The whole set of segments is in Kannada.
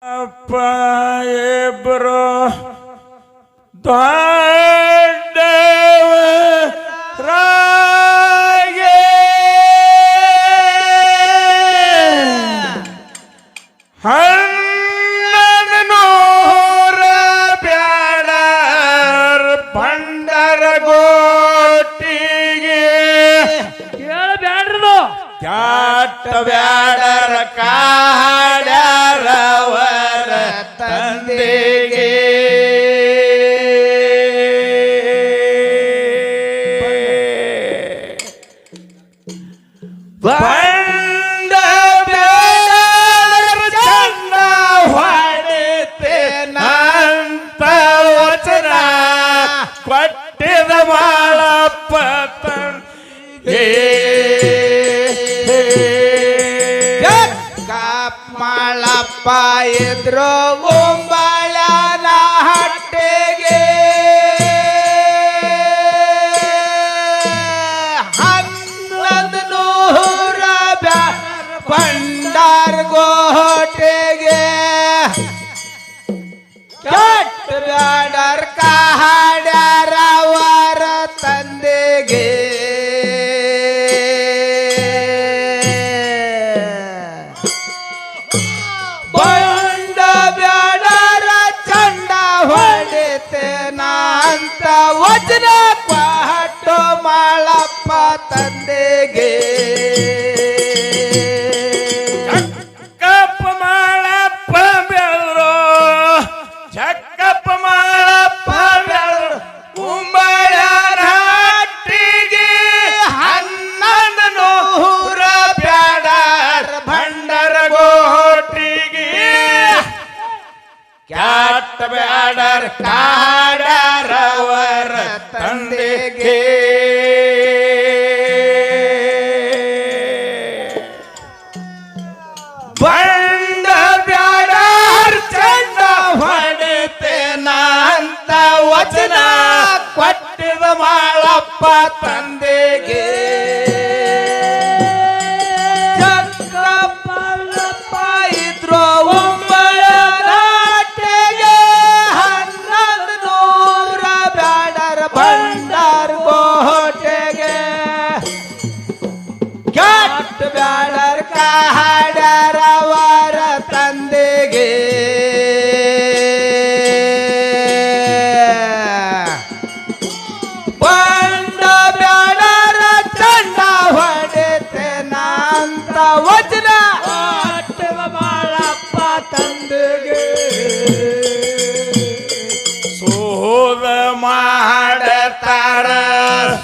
ಅಪ್ಪ ಇಬ್ರು ದೊಡ್ಡವರಾಗೆ ಹನ್ನೂರ ಬ್ಯಾಡರ್ ಬಂಡರ ಗೋಟಿಗೆ ಕೇಳಬ್ಯಾಡ್ರದು ಕ್ಯಾಟ ಬ್ಯಾಡರ ಕಾಡ್ಯಾರವರ ತಂದೆಗೆ ಬಂಡ ಬ್ಯಾಡರ ಚಂದ ಹೊಡೆತೇನಂತ ವಚನ ಕೊಟ್ಟಿದ ಮಾಳಪ್ಪ ತಂದೆ ಮಳಪ್ಪ ಇದ್ರು ಉಂಬಳನ ಹಟ್ಟೆಗೆ ಹನ್ನೊಂದು ನೂರ ಬಂಡಾರ ಗೋಟೆಗೆ ಕೆಟ್ಟ ಬ್ಯಾಡರ್ ಕಾಡ್ಯಾರವರ ತಂದೆಗೆ ಬಂಡ ಬ್ಯಾಡರ ಚಂಡ ಹೊಡೆತೇನಂತ ವಚನ ಕೊಟ್ಟು ಮಾಳಪ್ಪ ತಂದೆಗೆ ಚಕ್ಕಪ್ಪ ಮಾಳಪ್ಪ ಬೆಳ್ರು ಚಕ್ಕಪ್ಪ ಮಾಳಪ್ಪ ಬೆಳ್ರು ಕುಂಬಳರ ಹಟ್ಟಿಗೆ ಹನ್ನೊಂದು ನೂರ ಬ್ಯಾಡರ ಭಂಡರ ಗೋಟಿಗೆ ಕ್ಯಾಟ ಬ್ಯಾಡರ್ ಕಾಡ್ಯಾರವರ ತಂದೆಗೆ ಬಂಡ ಬ್ಯಾಡರ್ ಚಂಡ ಹೊಡೆತೇನಂತ ವಚನ ಕೊಟ್ಟಿದ ಮಾಳಪ್ಪ ತಂದೆಗೆ ಚಕ್ಕಪ್ಪಳಪ್ಪ ಇದ್ರು ಉಂಬಳ ನಾಟೆಗೆ ಹನ್ನೊಂದು ನೂರ ಬ್ಯಾಡರ ಬಂಡಾರ ಗೋಟೆಗೆ ಕೆಟ್ಟ ಬ್ಯಾಡರ್ ಕಾಡ್ಯಾರವರ ತಂದೆಗೆ ಬಂಡ ಬ್ಯಾಡರ ಚಂಡ ಹೊಡೆತೇನಂತ ವಚನ ಕೊಟ್ಟವ ಮಾಳಪ್ಪ ತಂದೆಗೆ ಸೋದ ಮಾಡತಾರ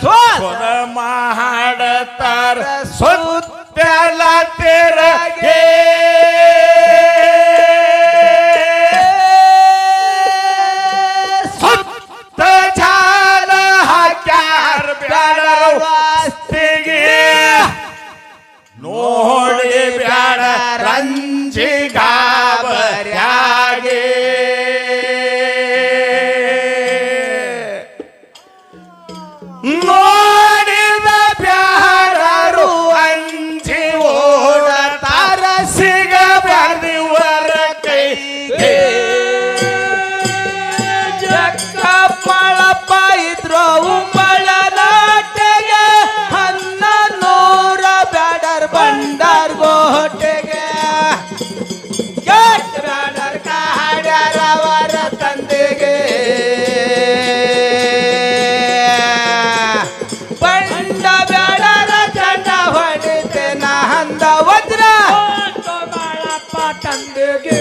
ಸೋದ ಮಾಡತಾರ ಸುತ್ತಲ ತಿರಗೆ ಸುತ್ತ ಜಾಲ ಹಾಕ್ಯಾರ ಬ್ಯಾಡರ ವಾಸ್ತಿಗೆ ನೋಡಿ ಬ್ಯಾಡ ರಂಜಿ ಗಾಬರ್ಯಾಗೆ ನೋಡಿದ ಬ್ಯಾಡರು ಅಂಜಿ ಓಡತಾರ ಸಿಗ ಬ್ಯಾದಿವರ ಕೈಗೆ ಚಕ್ಕಪ್ಪಳಪ್ಪ ಇದ್ರು ಉಂಬಳ ನಾಟೆಗೆ ಹನ್ನೊಂದು ನೂರ ಬ್ಯಾಡರ್ ಬಂಡಾರ ಗೋಟೆಗೆ ಕೆಟ್ಟ ಬ್ಯಾಡರ್ ಕಾಡ್ಯಾರವರ ತಂದೆಗೆ ಬಂಡ ಬ್ಯಾಡರ ಚಂಡ ಹೊಡೆತೇನ ಹಂದ ವಜ್ರ ಮಾಳಪ್ಪ ತಂದೆಗೆ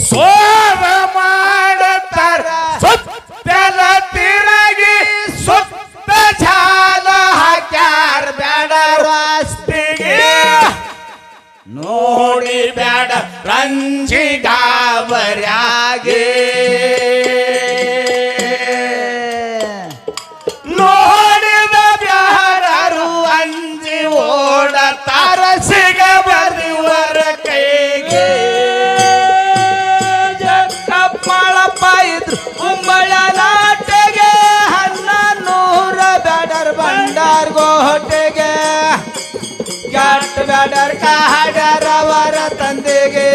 ಸೋದ ಮಾಡತಾರ ಸುತ್ತಲ ತಿರಗಿ ಸುತ್ತ ಜಾಲ ಹಾಕ್ಯಾರ ಬ್ಯಾಡರ ವಾಸ್ತಿಗೆ ನೋಡಿ ಬ್ಯಾಡ ರಂಜಿ ಗಾಬರ್ಯಾಗೆ ನೋಡಿದ ಬ್ಯಾಡರು ಅಂಜಿ ಓಡತಾರ ಸಿಗ ಬ್ಯಾದಿವರ ಕೈಗೆ ಚಕ್ಕಪ್ಪಳಪ್ಪ ಇದ್ರು ಉಂಬಳ ನಾಟೆಗೆ ಹನ್ನೊಂದು ನೂರ ಬ್ಯಾಡರ್ ಬಂಡಾರ ಗೋಟೆಗೆ ಕೆಟ್ಟ ಬ್ಯಾಡರ್ ಕಾಡ್ಯಾರವರ ತಂದೆಗೆ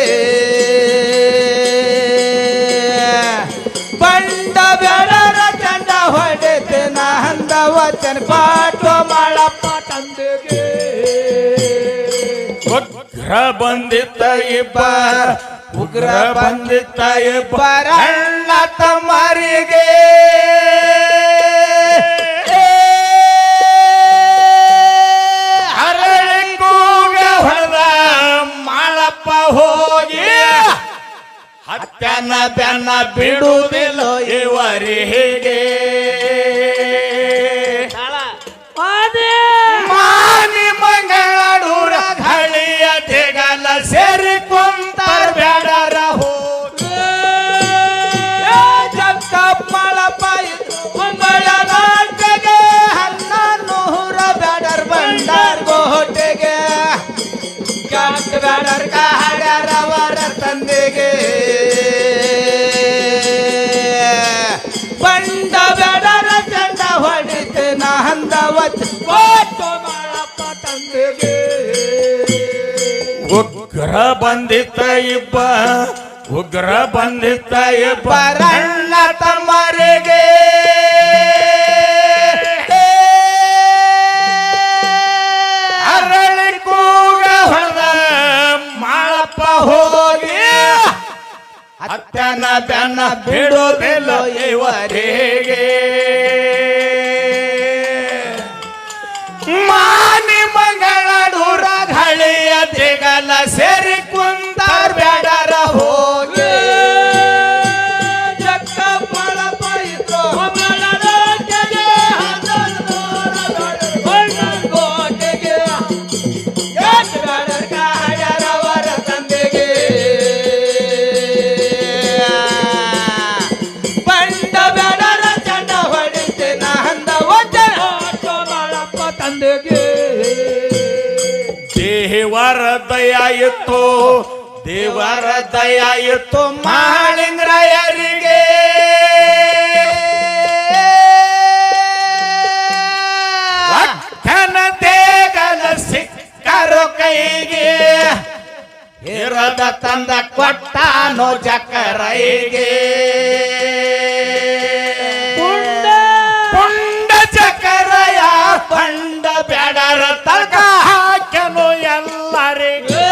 ಬಂದಿತ್ತ ಇಬ್ಬರ ಉಗ್ರ ಬಂದಿತ್ತ ಇಬ್ಬರ ಅಣ್ಣ ತಮ್ಮರಿಗೆ ಅರಳಿ ಕೂಗ ಹೊಡೆದ ಮಾಳಪ್ಪ ಹೋಗಿ ಹತ್ಯನ ಬೆನ್ನ ಬಿಡುವುದಿಲ್ಲ ಇವರಿಗೆ ಮಾನಿ ಮಂಗಳೂರ ಹಳಿಯ ತೆಗಲ ಸೇರಿ ಕುಂತಾರ ಬ್ಯಾಡರ ಹೋಗಿ ಜಕ್ಕಮ್ಮಳಪ್ಪ ಕುಂಬಳ ನಾಟೆಗೆ 1100 ಬ್ಯಾಡರ್ ಬಂಡಾರ್ ಗೋಟೆಗೆ ಜಾಟ್ ಬ್ಯಾಡರ್ ಕಾಡ್ಯಾರವರ ತಂದೆಗೆ ಬಂಡ ಬ್ಯಾಡರ ಚಂಡ ಹೊಡಿತೆ ನಂದವತ್ ಕೋಟು ಮಾಡಪ್ಪ ತಂದೆಗೆ ಉಗ್ರ ಬಂದಿತ್ತ ಇಬ್ಬ ಉಗ್ರ ಬಂದಿತ್ತ ಇಬ್ಬರ ಅಣ್ಣ ತಮ್ಮರಿಗೆ ಅರಳಿ ಕೂಗ ಹೊಡೆದ ಮಾಳಪ್ಪ ಹೋಗಿ ಹತ್ಯನ ಬೆನ್ನ ಬಿಡುವುದಿಲ್ಲ ಇವರಿಗೆ ಮಾನಿ ಮಂಗಳೂರ ಹಳಿಯ ತೆಗಲ ಸೇರಿ ಕುಂತಾರ ಬ್ಯಾಡರ ಹೋಗಿ ಜಕ್ಕಮ್ಮಳಪ್ಪ ಕುಂಬಳ ನಾಟೆಗೆ 1100 ಬಂಡಾರ್ ಗೋಟೆಗೆ ಜಾಟ್ ಬ್ಯಾಡರ್ ಕಾಡ್ಯಾರವರ ತಂದೆಗೆ ಬಂಡ ಬ್ಯಾಡರ ಚಂಡ ಹೊಡಿತೆ ನಂದವತ್ ಕೋಟು ಮಾಡಪ್ಪ ತಂದೆಗೆ ದೇವರ ದಯ ಇತ್ತು ದೇವರ ದಯ ಇತ್ತು ಮಹಾಲಿಂಗರಾಯರಿಗೆ ಅಕ್ಕನ ದೇಗಲ ಸಿಕ್ಕರು ಕೈಗೆ ಇರದ ತಂದ ಕೊಟ್ಟಾನೋ ಜಕರೈಗೆ ಪುಂಡ ಜಕರಯ ಪಂಡ ಬ್ಯಾಡರ ತಳಕ ಹಾಕ್ಯನು ಎಲ್ಲರಿಗೆ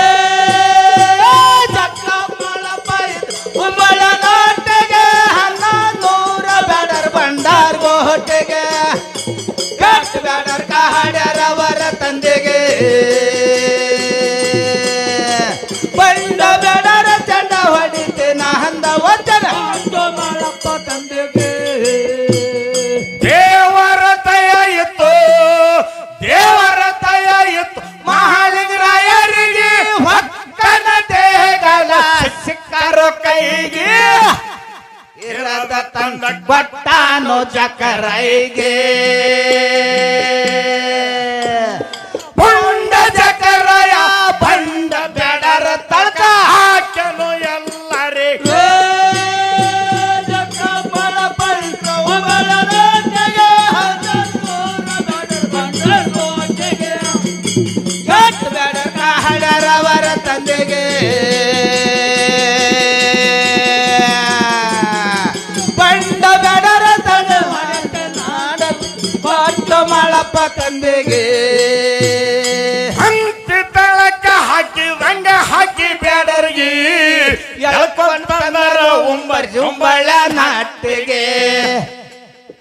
ಜಕ್ಕಮ್ಮಳಪ್ಪ ಕುಂಬಳ ನಾಟೆಗೆ 1100 ಬ್ಯಾಡರ್ ಬಂಡಾರ್ ಗೋಟೆಗೆ ಜಾಟ್ ಬ್ಯಾಡರ್ ಕಾಡ್ಯಾರವರ ತಂದೆಗೆ ಬಂಡ ಬ್ಯಾಡರ ಚಂಡ ಹೊಡಿತೆ ನಂದವತ್ ಕೋಟು ಮಾಡಪ್ಪ ತಂದೆಗೆ ದೇವರ ದಯ ಇತ್ತು ದೇವರ ದಯ ಇತ್ತು ಮಹಾಲಿಂಗರಾಯರಿಗೆ ಹೊಕ್ಕನ ದೇಗಲ ಸಿಕ್ಕರು ಕೈಗೆ ಇರದ ತಂದ ಕೊಟ್ಟಾನೋ ಜಕರೈಗೆ ಪುಂಡ ಜಕರಯ ಬಂಡ ಬ್ಯಾಡರ ತಳಕ ಹಾಕ್ಯನು ಎಲ್ಲರಿಗೆ ಜಕ್ಕಮ್ಮಳಪ್ಪ ಕುಂಬಳ ನಾಟೆಗೆ 1100 ಬ್ಯಾಡರ್ ಬಂಡಾರ್ ಗೋಟೆಗೆ ಜಾಟ್ ಬ್ಯಾಡರ್ ಕಾಡ್ಯಾರವರ ತಂದೆಗೆ ಬಂಡ ಬ್ಯಾಡರ ತಡ ಹೊಡಿತೆ ನಾಡಲ್ ಕೋಟು ಮಾಡಪ್ಪ ತಂದೆಗೆ ಹಂತಿ ತಳಕ ಹಾಕಿದಂಗ ಹಾಕಿ ಬ್ಯಾಡರ್ಗಿ ಎಳ್ಕೊಂಡ್ಬಂದರ ಉಂಬರ್ ಜುಂಬಳ ನಾಟಿಗೆ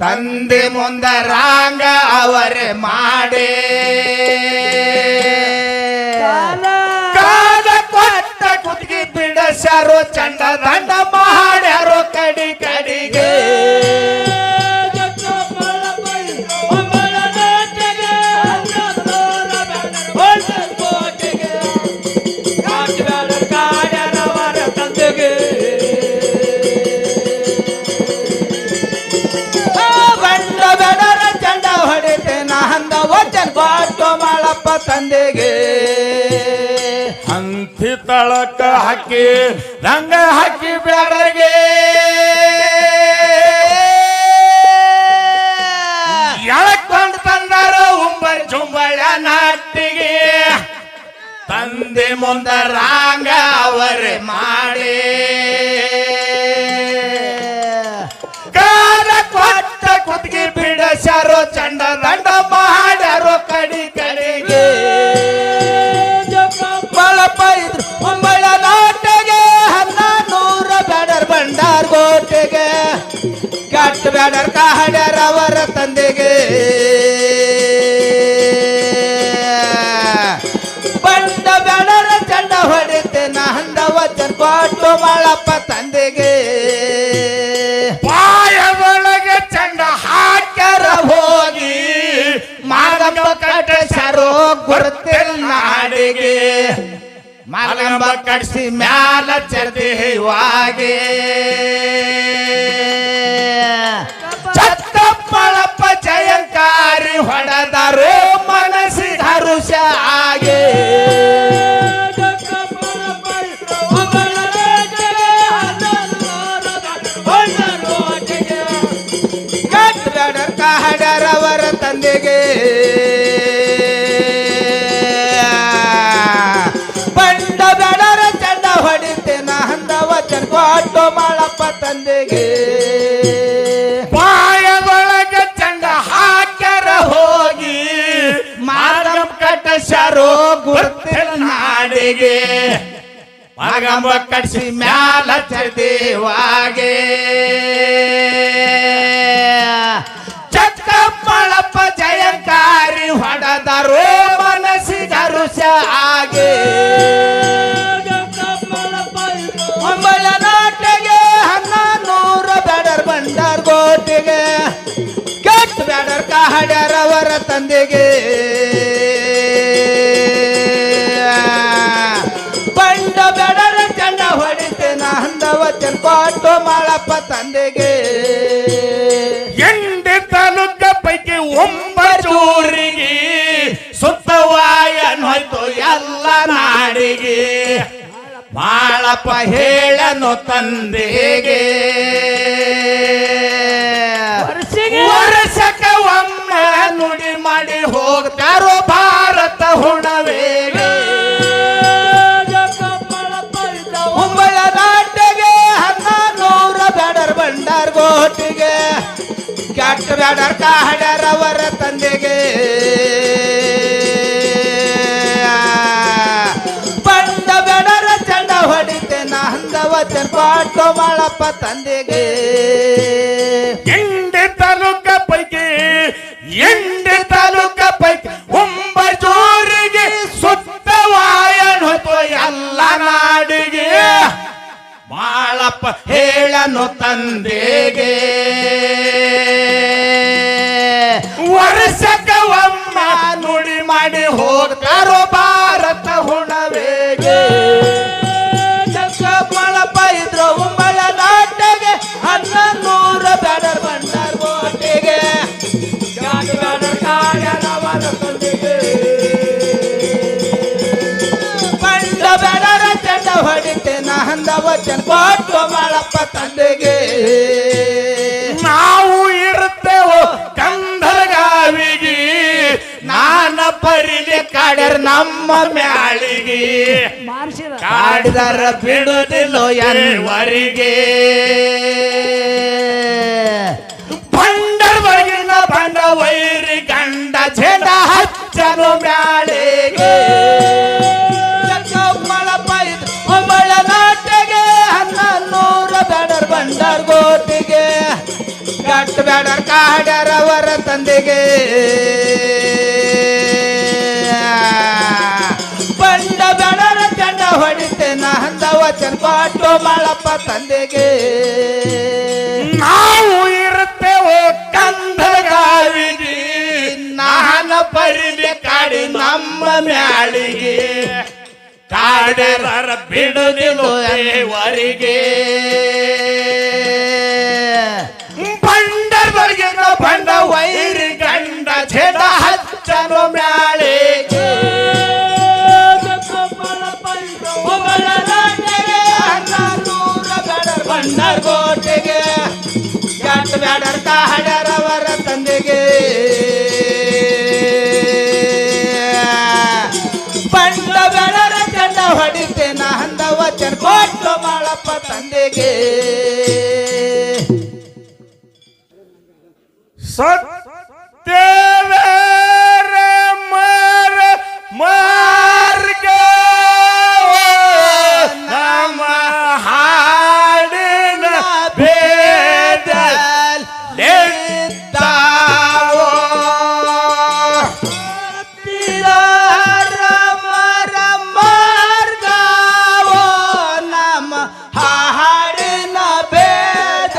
ತಂದೆ ಮುಂದರಾಂಗ ಅವರೇ ಮಾಡೇ ಕಾಲ ಕೊಟ್ಟ ಕುತ್ತಿಗೆ ಬಿಡಸ್ಯಾರೋ ಚಂಡ ದಂಡ ಮಾಡ್ಯಾರೋ ಕಡಿ ಕಡಿಗೆ ಜಕ್ಕಮ್ಮಳಪ್ಪ ಕುಂಬಳ ನಾಟೆಗೆ 1100 ಬ್ಯಾಡರ್ ಬಂಡಾರ್ ಗೋಟೆಗೆ ಜಾಟ್ ಬ್ಯಾಡರ್ ಕಾಡ್ಯಾರವರ ತಂದೆಗೆ ಬಂಡ ಬ್ಯಾಡರ ಚಂಡ ಹೊಡಿತೆ ನಂದವತ್ ಕೋಟು ಮಾಡಪ್ಪ ತಂದೆಗೆ ಹಂತಿ ತಳಕ ಹಾಕಿ ರಂಗ ಹಾಕಿ ಬ್ಯಾಡರ್ಗೆ ಎಳಕೊಂಡ್ ತಂದಾರ ಉಂಬರ್ ಜುಂಬಳ ನಾಟಿಗೆ ತಂದೆ ಮುಂದರಾಂಗ ಅವರೇ ಮಾಡೇ ಕಾಲ ಕೊಟ್ಟ ಕುತ್ತಿಗೆ ಬಿಡಸ್ಯಾರೋ ಚಂಡ ದಂಡ ಮಾಡ್ಯಾರೋ ಕಡಿ ಕಡಿಗೆ ಜಕ್ಕಮ್ಮಳಪ್ಪ ಮಾಗಂಬ ಕಟ್ಸಿ ಮ್ಯಾಲ ಚರ್ದೇವಾಗೆ ಚತ್ತಪ್ಪಳಪ್ಪ ಜಯಂಕಾರಿ ಹೊಡೆದರು ಮನಸ್ಸಿಗೆ ಹರುಷ ಆಗೆ ಕಾಡರವರ ತಂದೆಗೆ ಬಂಡ ಬೆಡರ ಚಂಡ ಹೊಡಿತೇನ ಅಂದ ವಚನ ಕೊಟ್ಟು ಮಾಳಪ್ಪ ತಂದೆಗೆ ಪಾಯದೊಳಗೆ ಚಂಡ ಹಾಕ್ಯಾರ ಹೋಗಿ ಮಾಗಂ ಕಟ್ಟಸ್ಯಾರೋ ಗುರುತಿಲ್ಲ ನಾಡಿಗೆ ಮಾಗಂಬ ಕಟ್ಸಿ ಮ್ಯಾಲ ಚರ್ದೇವಾಗೆ ಚಕ್ಕಪ್ಪಳಪ್ಪ ಜಯಂಕಾರಿ ಹೊಡೆದರು ಮನಸ್ಸಿಗೆ ಹರುಷ ಆಗೆ ಒಂಬಳ ನಾಟಿಗೆ 1100 ಬ್ಯಾಡರ್ ಬಂಡಾರ್ ಗೋಟಿಗೆ ಕೆಟ್ಟ ಬ್ಯಾಡರ್ ಕಾಡ್ಯಾರವರ ತಂದೆಗೆ ಬಂಡ ಬೆಡರ ಚಂಡ ಹೊಡಿತೇನ ಅಂದ ವಚನ ಕೊಟ್ಟು ಮಾಳಪ್ಪ ತಂದೆಗೆ ಎಂಡೆ ತಾಲೂಕ ಪೈಕಿ 9 ಊರಿಗೆ ಸುತ್ತವಾಯನ್ ಹೋಯ್ತು ಎಲ್ಲ ನಾಡಿಗೆ ಮಾಳಪ್ಪ ಹೇಳನು ತಂದೆಗೆ ವರ್ಷಕ್ಕೆ ಒಮ್ಮೆ ನುಡಿ ಮಾಡಿ ಹೋಗ್ತಾರೋ ಭಾರತ ಹುಣವೇಗೆ ಮುಂಬಳ ನಾಟಿಗೆ 1100 ಬ್ಯಾಡರ್ ಬಂಡಾರ್ ಗೋಟಿಗೆ ಕೆಟ್ಟ ಬ್ಯಾಡರ್ ಕಾಡ್ಯಾರವರ ತಂದೆಗೆ ಬಂಡ ಬೆಡರ ಚಂಡ ಹೊಡಿತೇನ ಅಂದ ವಚನ ಕೊಟ್ಟು ಮಾಳಪ್ಪ ತಂದೆಗೆ ಎಂಡೆ ತಾಲೂಕ ಪೈಕಿ 9 ಊರಿಗೆ ಸುತ್ತವಾಯನ್ ಹೋಯ್ತು ಎಲ್ಲ ನಾಡಿಗೆ ಮಾಳಪ್ಪ ಹೇಳನು ತಂದೆಗೆ ವರ್ಷಕ್ಕೆ ಒಮ್ಮ ನುಡಿ ಮಾಡಿ ಹೋಗ್ತಾರೋ ಭಾರತ ಹುಣವೇಗೆ ಮಾಳಪ್ಪ ಇದ್ರು ಉಂಬಳ ನಾಟಿಗೆ 1100 ಬ್ಯಾಡರ್ ಬಂಡಾರ್ ಗೋಟಿಗೆ ಕಾಡ್ಯಾರವರ ತಂದೆಗೆ ಬಂಡ ಬೆಡರ ಚಂಡ ಹೊಡಿತೇನ ಅಂದ ವಚನ ಕೊಟ್ಟು ಮಾಳಪ್ಪ ತಂದೆಗೆ ನಾವು ಇರುತ್ತೇವೋ ಕಂದರಗಾವಿಗೆ ನಾನ ಪರಿಲೆ ಕಾಡ್ಯಾರ ನಮ್ಮ ಮ್ಯಾಳಿಗೆ ಕಾಡಿದರ ಬಿಡುದಿಲ್ಲೋ ಎನ್ವರಿಗೆ ಬಂಡರ್ವರ್ಗಿನ ಬಂಡ ವೈರಿ ಗಂಡ ಛೇದ ಹಚ್ಚನು ಮ್ಯಾಳಿಗೆ ಒಂಬಳ ನಾಟಿಗೆ 1100 ಬ್ಯಾಡರ್ ಬಂಡಾರ್ ಗೋಟಿಗೆ ಕೆಟ್ಟ ಬ್ಯಾಡರ್ ಕಾಡ್ಯಾರವರ ತಂದೆಗೆ ಬಂಡ ಬೆಡರ ಚಂಡ ಹೊಡಿತೇನ ಅಂದ ವಚನ ಕೊಟ್ಟು ಮಾಳಪ್ಪ ತಂದೆಗೆ ನಾವು ಇರುತ್ತೇವೋ ಕಂದಗಾವಿಗೆ ನಾನ ಪರಿಲೆ ಕಾಡಿ ನಮ್ಮ ಮ್ಯಾಳಿಗೆ ಕಾಡ್ಯಾರ ಬಿಡುದಿಲ್ಲೋ ದೇವರಿಗೆ ಬಂಡರ್ವರ್ಗಿನ ಬಂಡ ವೈರಿ ಗಂಡ ಛೇದ ಹಚ್ಚನು ಮ್ಯಾಳಿಗೆ ಬಂಡಾರ್ ಗೋಟಿಗೆ ಕೆಟ್ಟ ಬ್ಯಾಡರ್ ಕಾಡ್ಯಾರವರ ತಂದೆಗೆ ಬಂಡ ಬೆಡರ ಚಂಡ ಹೊಡಿತೇನ ಅಂದ ವಚನ ಕೊಟ್ಟು ಮಾಳಪ್ಪ ತಂದೆಗೆ ಸತ್ಯವೇರ ಮಾರ್ಗ ನಮ್ಮ ಹಾಡಿನ ಭೇದ ಹಾಡಿನ ಭೇದ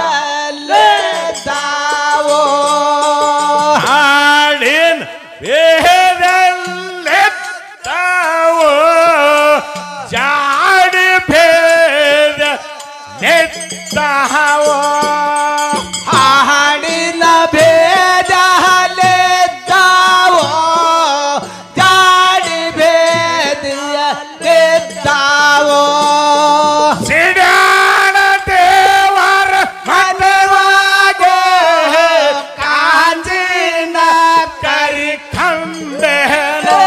ಇದ್ದಾವೋ ಹಾಡಿನ ಭೇದಲೆದ್ದಾವೋ ಜಾಡಿ ಭೇದಿಯಲೆದ್ದಾವೋ ಸಿಡ್ಯಾಣ ದೇವರ ಮನವಾಗೆ ಕಾಂಜಿನ ಕರಿ ಕಂಬೆನೋ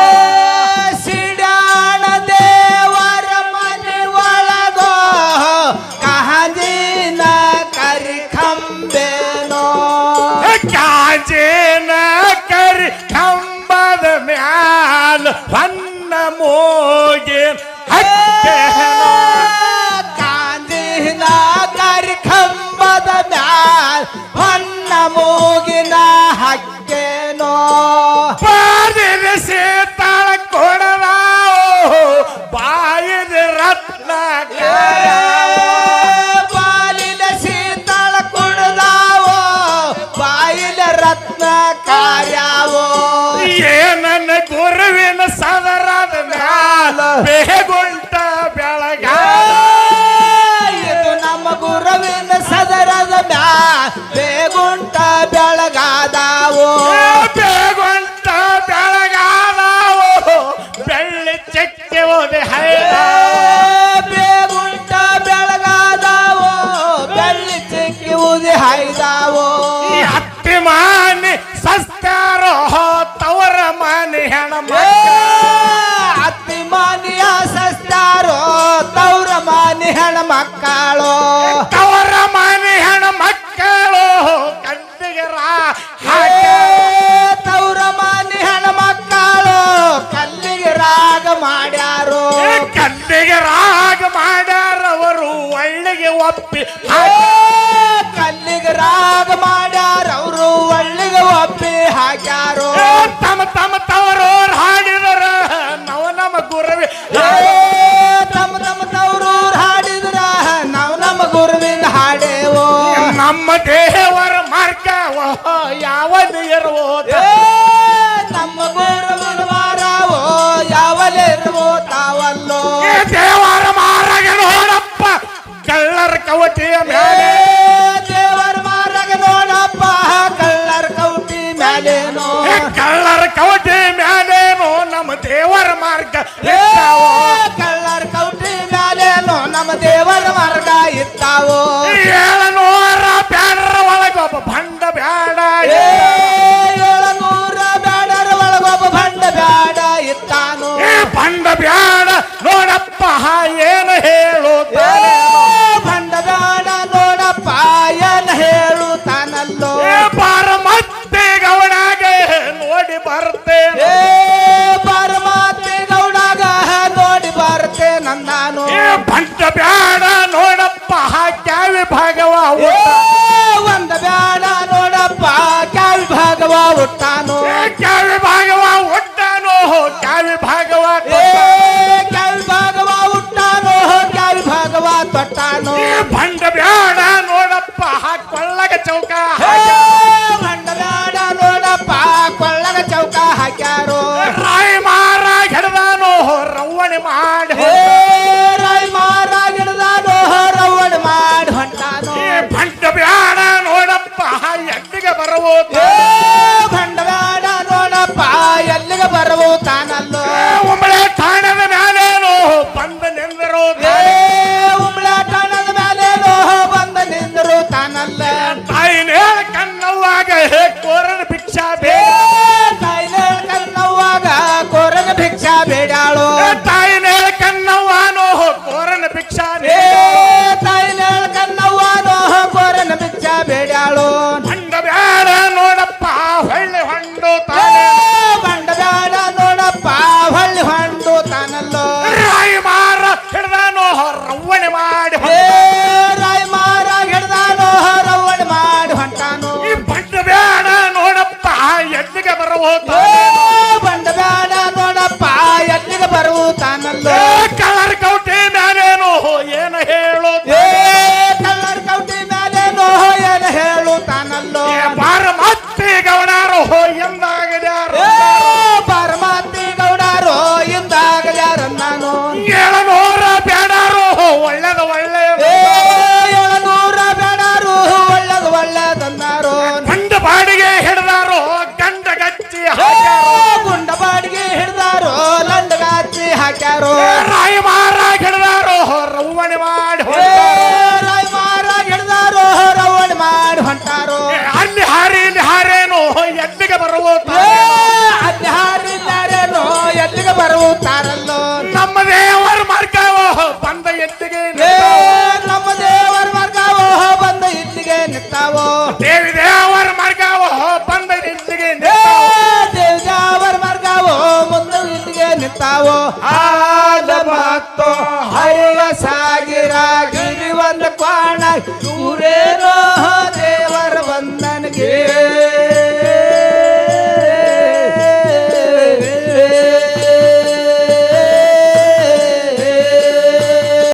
ಸಿಡಾಣ ದೇವರ ಮನೆ ಒಳಗೋ ಕಾಂಜಿನ ಕರಿ ಕಂಬೆನೋ ಕಾಂಜಿನ ಕರಿ ಕಂಬದ ಮ್ಯಾಲ ಹೊನ್ನ ಮೋಗಿ ಹಕ್ಕೇನೋ ಕಾಂಜಿನ ಕರಿ ಕಂಬದ ಮ್ಯಾಲ ಹೊನ್ನ ಮೂಗಿನ ಹಕ್ಕೇನೋ ಬಾದಿನ ಸೀತಾಳ ಕೊಡದಾವು ಬಾಯಿದ ರತ್ನ ಬಾಲಿನ ಶೀತಳ ಕುಡ್ದಾವೋ ಬಾಯಿಲ ರತ್ನ ಕಾರ್ಯಾವೋ ಏನನ್ನ ಗುರುವಿನ ಸದರದ ಮ್ಯಾಲ ಬೇಗುಂಟ ಬೆಳಗ ಇದು ನಮ್ಮ ಗುರುವಿನ ಸದರದ ಮ್ಯಾಲ ಬೇಗುಂಟ ಬೆಳಗಾದಾವೋ ಬೇಗುಂಟ ಬೆಳಗಾದವು ಬೆಳ್ಳಿ ಚೆಕ್ಕೆ ಹೋದೆ ಹೈದ ಬೇಗುಂಟ ಬೆಳಗಾದಾವೋ ಬೆಳ್ಳಿ ಚಿಕ್ಕಿ ಉದಿ ಹಾಯ್ದಾವೋ ಈ ಹತ್ತಿ ಮಾನಿ ಸಸ್ತಾರೋ ತವರ ಮಾನಿ ಹೆಣ ಅತ್ತಿ ಮಾನಿಯ ಸಸ್ತಾರೋ ತೌರ ಮಾನಿ ಹೆಣ ಮಕ್ಕಳು ತವರ ಮಾನಿ ಹೆಣ ಮಕ್ಕಳು ಕಂದಿಗೆ ತೌರ ಮಾನಿ ಹೆಣ ಮಕ್ಕಳು ಕಲ್ಲಿಗೆ ರಾಗ ಮಾಡ್ಯಾರೋ ಕಂದಿಗೆ ರಾಗ ಮಾಡ್ಯಾರವರು ಒಳ್ಳೆಗೆ ಒಪ್ಪಿ ಕಲ್ಲಿಗೆ ರಾಗ ಮಾಡ್ಯಾರ ಅವರು ಒಳ್ಳಿಗೆ ಒಪ್ಪಿ ಹಾಕ್ಯಾರೋ ತಮ್ಮ ತಮ್ಮ ತವರೋರ್ ಹಾಡಿದರ ನವ ನಮ್ಮ ಗುರುವಿ ತಮ್ಮ ತಮ್ಮ ತವ್ರೂರ್ ಹಾಡಿದ್ರ ನಾವು ನಮ್ಮ ಗುರುವಿನ ಹಾಡೇವೋ ನಮ್ಮ ದೇವರ ಮಾರ್ಗ ಯಾವದು ಇರುವೋ ನಮ್ಮ ಗುರುವಿನ ವಾರವೋ ಯಾವಲಿರುವೋ ತಾವಲ್ಲೋ ದೇವರ ಮಾರ್ಗ ನೋಡಪ್ಪ ಕಳ್ಳರ ಕವಟಿಯ ಮೇಲೆ ದೇವರ ಮಾರ್ಗ ನೋಡಪ್ಪ ಕಳ್ಳರ ಕೌಟಿ ಮ್ಯಾಲೇನೋ ಕಳ್ಳರ ಕವಟಿ ಮ್ಯಾಲೇನೋ ನಮ್ಮ ದೇವರ ಮಾರ್ಗ ಕಳ್ಳರ ಕೌಟಿ ಮ್ಯಾಲೇನೋ ನಮ್ಮ ದೇವರ ಮಾರ್ಗ ಇತ್ತಾವೋ 700 ಬ್ಯಾಡರ ಒಳಗೊಬ್ಬ ಭಂಡ ಬ್ಯಾಡ 700 ಬ್ಯಾಡರ ಒಳಗೊಬ್ಬ ಭಂಡ ಬ್ಯಾಡ ಇತ್ತಾನು ಭಂಡ ಬ್ಯಾಡ ನೋಡಪ್ಪ ಏನು ಹೇಳು ಭಂಡ ಬ್ಯಾಡ ನೋಡಪ್ಪ ಏನ್ ಹೇಳುತ್ತಾನಲ್ಲೋ ಬಾರ ಮತ್ತೆ ಗೌಡಾಗೆ ನೋಡಿ ಬರ್ತೇನೆ ಪರಮಾತ್ಮೆ ಗೌಡಾಗ ನೋಡಿ ಬರ್ತೆ ನಂದಾನು ಭಂಡ ಬ್ಯಾಡ ನೋಡಪ್ಪ ಕ್ಯಾವಿ ಭಾಗವ ಒಂದ ಬ್ಯಾಡ ನೋಡಪ್ಪ ಕ್ಯಾವಿ ಭಾಗವ ಹುಟ್ಟಾನು ಕ್ಯಾವಿ ಭಾಗವ ಒಟ್ಟಾನು ಕ್ಯಾವಿ ಭಾಗವ ಕ್ಯಾವಿ ಭಾಗವ ಹುಟ್ಟಾನು ಕ್ಯಾವಿ ಭಾಗವ ತೊಟ್ಟಾನು ಭಂಡ ಬ್ಯಾಡ ನೋಡಪ್ಪ ಕೊಳ್ಳಗ ಚೌಕ ಭಂಡ ಬ್ಯಾಡ ನೋಡಪ್ಪ ಕೊಳ್ಳಗ ಚೌಕ ಹಾಕ್ಯಾರೋ ರಾಯಿ ಮಾರ ಹಿಡ್ದಾನು ರವ್ವಣಿ ಮಾಡಿ ರಾಯ್ ಮಾರ ಗಿಡದಾನು ರವಣ ಮಾಡಿ ಹೊಂಟಾನು ಭಂಡ ಬ್ಯಾಡ ನೋಡಪ್ಪ ಎಲ್ಲಿಗೆ ಬರವು ಭಂಡ ಬ್ಯಾಡ ನೋಡಪ್ಪ ಎಲ್ಲಿಗೆ ಬರವು ತಾನಲ್ಲೋ ಉಂಬಳೆ ಠಾಣದ ಮ್ಯಾಲೇನು ಬಂದ ನಿಂದರು ಉಂಬ್ಳಾಟಣದ ಮೇಲೇನೋ ಬಂದ ನಿಂದರು ತಾನಲ್ಲ ತಾಯಿನೇ ಕಣ್ಣವ್ವಾಗ ಕೋರನ ಭಿಕ್ಷಾ ಬೇ ತಾಯಿನ ಕನ್ನವ್ವಾಗ ಕೋರನ ಭಿಕ್ಷಾ ಬೇಡಾಳು ತಾಯಿನೇ ಕಣ್ಣವ್ವಾನು ಕೋರನ ಭಿಕ್ಷಾ ತಾಯಿನ ಕನ್ನವ್ವಾನೋ ಕೋರನ ಭಿಕ್ಷಾ ಬೇಡಾಳು ಭಂಡ ಬ್ಯಾಡ ನೋಡಪ್ಪ ಹೊಳ್ಳಿ ಹೊಂಡು ತಾನೆ ಬಂಡ ಬ್ಯಾಡ ನೋಡಪ್ಪ ಹೊಳ್ಳಿ ಹೊಂಡು ತಾನಲ್ಲೋ ರಾಯಿ ಮಾರ ಹಿಡ್ದಾನು ರವ್ವಣಿ ಮಾಡಿ ರಾಯ್ ಮಾರ ಹಿಡ್ದಾನೋ ರವಣ ಮಾಡಿ ಹೊಂಟಾನು ಈ ಭಂಡ ಬ್ಯಾಡ ನೋಡಪ್ಪ ಎಲ್ಲಿಗೆ ಬರವು ಬಂಡ ಬ್ಯಾಡ ನೋಡಪ್ಪ ಎಲ್ಲಿಗೆ ಬರುವು ತಾನಲ್ಲೋ ಕಲರ್ ಕೌಟಿ ಮ್ಯಾಲೇನು ಏನು ಹೇಳು ಕಲ್ಲರ್ ಕೌಟಿ ಮೇಲೇನೋ ಏನು ಹೇಳು ತಾನಲ್ಲೋ ಬಾರ ಮತ್ತೆ ಗೌಡಾರು ಎಂದಾಗದ್ಯಾರು ಪರಮಾತ್ಮಿ ಗೌಡಾರೋ ಇಂದಾಗಲ್ಯಾರ ನಾನು 700 ಬ್ಯಾಡಾರು ಒಳ್ಳೆದ ಒಳ್ಳೆಯದು 700 ರಾಯ್ ಮಾರ ಹಿಡ್ದಾರೋ ರವಣಿ ಮಾಡಿ ಹೊಂಟಾರೋ ಅಲ್ಲಿ ಹಾರಿ ಇಲ್ಲಿ ಹಾರೇನು ಎಲ್ಲಿಗೆ ಬರುವ ಅಲ್ಲಿ ಹಾರಿದ್ದಾರೇನೋ ಎಲ್ಲಿಗೆ ಬರುತ್ತಾರಲ್ಲೋ